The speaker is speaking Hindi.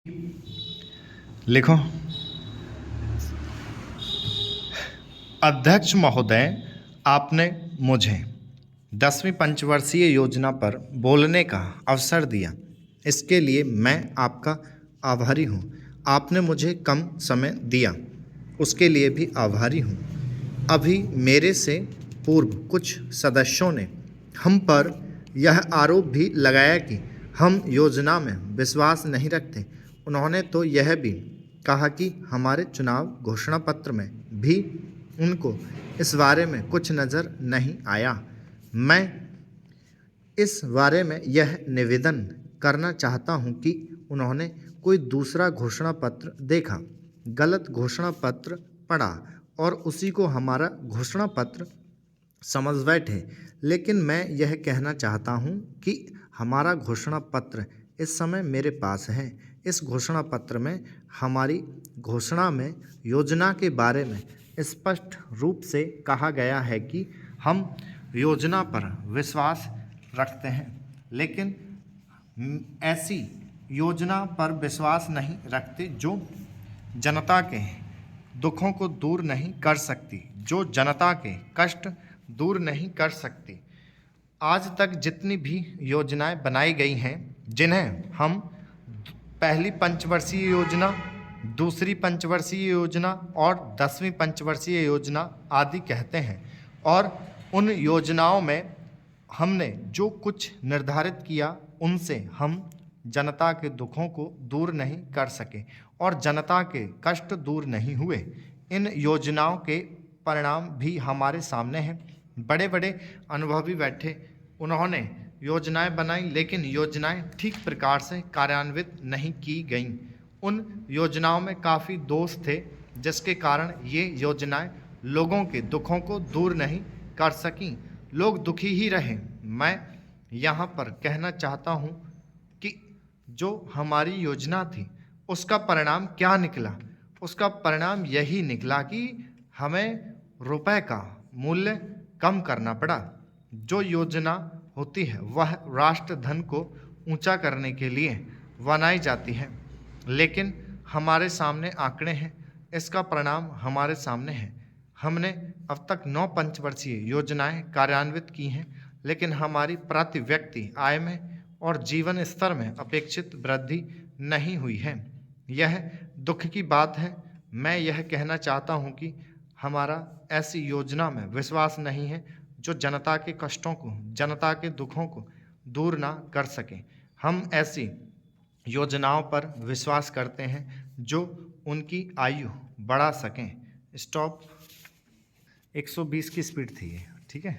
लिखो। अध्यक्ष महोदय, आपने मुझे 10वीं पंचवर्षीय योजना पर बोलने का अवसर दिया, इसके लिए मैं आपका आभारी हूँ। आपने मुझे कम समय दिया, उसके लिए भी आभारी हूँ। अभी मेरे से पूर्व कुछ सदस्यों ने हम पर यह आरोप भी लगाया कि हम योजना में विश्वास नहीं रखते। उन्होंने तो यह भी कहा कि हमारे चुनाव घोषणा पत्र में भी उनको इस बारे में कुछ नज़र नहीं आया। मैं इस बारे में यह निवेदन करना चाहता हूं कि उन्होंने कोई दूसरा घोषणा पत्र देखा, गलत घोषणा पत्र पढ़ा और उसी को हमारा घोषणा पत्र समझ बैठे। लेकिन मैं यह कहना चाहता हूं कि हमारा घोषणा पत्र इस समय मेरे पास है। इस घोषणा पत्र में हमारी घोषणा में योजना के बारे में स्पष्ट रूप से कहा गया है कि हम योजना पर विश्वास रखते हैं, लेकिन ऐसी योजना पर विश्वास नहीं रखते जो जनता के दुखों को दूर नहीं कर सकती, जो जनता के कष्ट दूर नहीं कर सकती। आज तक जितनी भी योजनाएं बनाई गई हैं, जिन्हें हम पहली पंचवर्षीय योजना, दूसरी पंचवर्षीय योजना और 10वीं पंचवर्षीय योजना आदि कहते हैं, और उन योजनाओं में हमने जो कुछ निर्धारित किया उनसे हम जनता के दुखों को दूर नहीं कर सके और जनता के कष्ट दूर नहीं हुए। इन योजनाओं के परिणाम भी हमारे सामने हैं। बड़े बड़े अनुभवी बैठे, उन्होंने योजनाएं बनाई, लेकिन योजनाएं ठीक प्रकार से कार्यान्वित नहीं की गईं। उन योजनाओं में काफ़ी दोष थे, जिसके कारण ये योजनाएं लोगों के दुखों को दूर नहीं कर सकीं। लोग दुखी ही रहे। मैं यहाँ पर कहना चाहता हूँ कि जो हमारी योजना थी उसका परिणाम क्या निकला। उसका परिणाम यही निकला कि हमें रुपए का मूल्य कम करना पड़ा। जो योजना होती है वह राष्ट्र धन को ऊंचा करने के लिए बनाई जाती है, लेकिन हमारे सामने आंकड़े हैं, इसका परिणाम हमारे सामने है। हमने अब तक 9 पंचवर्षीय योजनाएं कार्यान्वित की हैं, लेकिन हमारी प्रति व्यक्ति आय में और जीवन स्तर में अपेक्षित वृद्धि नहीं हुई है। यह दुख की बात है। मैं यह कहना चाहता हूं कि हमारा ऐसी योजना में विश्वास नहीं है जो जनता के कष्टों को, जनता के दुखों को दूर ना कर सके। हम ऐसी योजनाओं पर विश्वास करते हैं जो उनकी आयु बढ़ा सकें। स्टॉप। 120 की स्पीड थी ये, ठीक है।